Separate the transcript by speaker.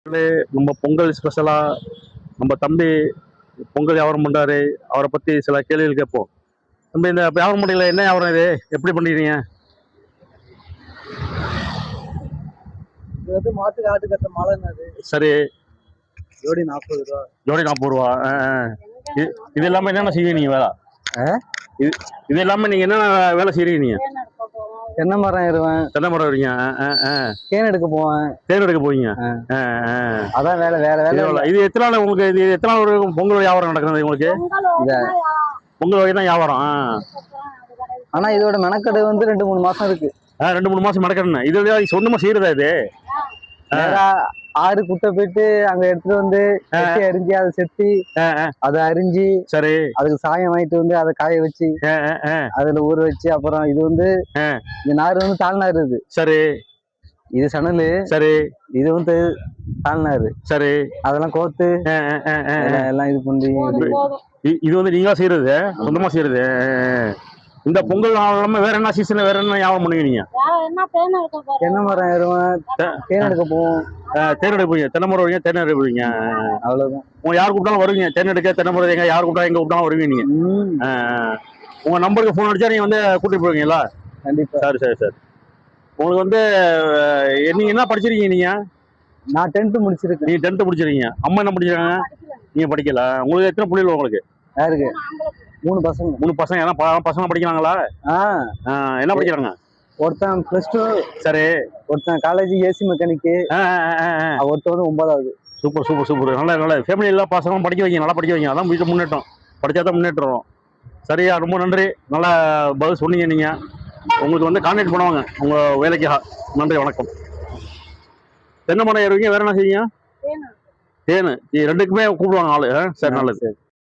Speaker 1: நம்ம பொங்கல் ஸ்பெஷலா நம்ம தம்பி பொங்கல் வியாபாரம் பண்றாரு. அவரை பத்தி சில கேள்விகள் கேட்போம். தம்பி, இந்த வியாபாரம் பண்ணல என்ன வியாபாரம் இது? எப்படி பண்றீங்க?
Speaker 2: இது வந்து மாட்டுக்கு ஆட்டு கட்ட மாலைன்னு.
Speaker 1: சரி.
Speaker 2: ஜோடி 40 ரூபா.
Speaker 1: ஜோடி 40 ரூபா. இது எல்லாமே என்னென்ன செய்வீங்க நீங்க வேலை? இது இது எல்லாமே நீங்க என்ன வேலை செய்றீங்க நீங்க?
Speaker 2: தென்னை மரம் ஏறுவேன்.
Speaker 1: தென்னை மரம் வரீங்க.
Speaker 2: தேன் எடுக்க போவேன்.
Speaker 1: தேன் எடுக்க போவீங்க.
Speaker 2: அதான் வேலை. வேற வேலை.
Speaker 1: இது எத்தனை நாள் உங்களுக்கு? இது எத்தனை நாள் வரைக்கும் பொங்கல் வியாபாரம் நடக்குது உங்களுக்கு? பொங்கல் வரைக்கும் தான் வியாபாரம்.
Speaker 2: ஆனா இதோட மெனக்கடை வந்து 2-3 மாசம் இருக்கு.
Speaker 1: 2-3 மாசம் மெனக்கடணும். இது சொந்தமா செய்யறதா இது?
Speaker 2: ஆறு குட்டை போயிட்டு அங்க எடுத்துட்டு வந்து அரிஞ்சு அதை செத்தி அதை அரிஞ்சு சரி அதுக்கு சாயம் வாங்கிட்டு வந்து அதை காய வச்சு அதுல ஊற வச்சு அப்புறம் இது வந்து இந்த நார் வந்து தாழ்நாறு. இது சரி. இது சணலு. சரி. இது வந்து தாழ்நாறு. சரி. அதெல்லாம் கோத்து எல்லாம் இது பண்ணி
Speaker 1: இது வந்து நீங்களா செய்யறது, சொந்தமா செய்யறது. இந்த பொங்கல் வேற என்ன சீசன்ல வேற என்ன வியாபாரம் பண்ணுவீங்க?
Speaker 2: தென்னை மரம் ஏறுவேன். தேன் எடுக்க போவோம்.
Speaker 1: தேன் எடுக்க போவீங்க. தென்னை மரம் வருவீங்க, தேன் எடுக்க போவீங்க.
Speaker 2: அவ்வளவுதான்.
Speaker 1: உங்க யார் கூப்பிட்டாலும் வருவீங்க. தேன் எடுக்க, தென்னை மரம் எங்க யார் கூப்பிட்டா எங்க கூப்பிட்டாலும் வருவீங்க நீங்க. உங்க நம்பருக்கு போன் அடிச்சா நீங்க வந்து கூட்டிட்டு போவீங்களா?
Speaker 2: கண்டிப்பா.
Speaker 1: சரி சரி சரி. உங்களுக்கு வந்து நீங்க என்ன படிச்சிருக்கீங்க நீங்க?
Speaker 2: நான் 10th முடிச்சிருக்கேன்.
Speaker 1: நீங்க 10th முடிச்சிருக்கீங்க. அம்மா என்ன படிச்சிருக்காங்க? நீங்க படிக்கல. உங்களுக்கு எத்தனை பிள்ளைகள் உங்களுக்கு?
Speaker 2: யாருக்கு? 3 பசங்க.
Speaker 1: 3 பசங்க. என்ன பசங்க படிக்கிறாங்களா? என்ன படிக்கிறாங்க?
Speaker 2: ஒருத்தன் +2. சரி. ஒருத்தன் காலேஜ் ஏசி மெக்கானிக்கு. ஒருத்தன் வந்து 9வது.
Speaker 1: Super super super. நல்ல ஃபேமிலி எல்லாம் பசங்க படிக்க வைங்க, நல்லா படிக்க வைங்க. அதான் வீட்டு முன்னேற்றம். படிச்சா தான் முன்னேற்றம். சரியா, ரொம்ப நன்றி. நல்லா பதில் சொன்னீங்க நீங்க. உங்களுக்கு வந்து கான்டாக்ட் பண்ணுவாங்க உங்க வேலைக்காக. நன்றி, வணக்கம். தென்னை மரம் ஏறுவீங்க, வேற என்ன செய்வீங்க? தேனு. ரெண்டுக்குமே கூப்பிடுவாங்க ஆளு. சரி, நல்லது.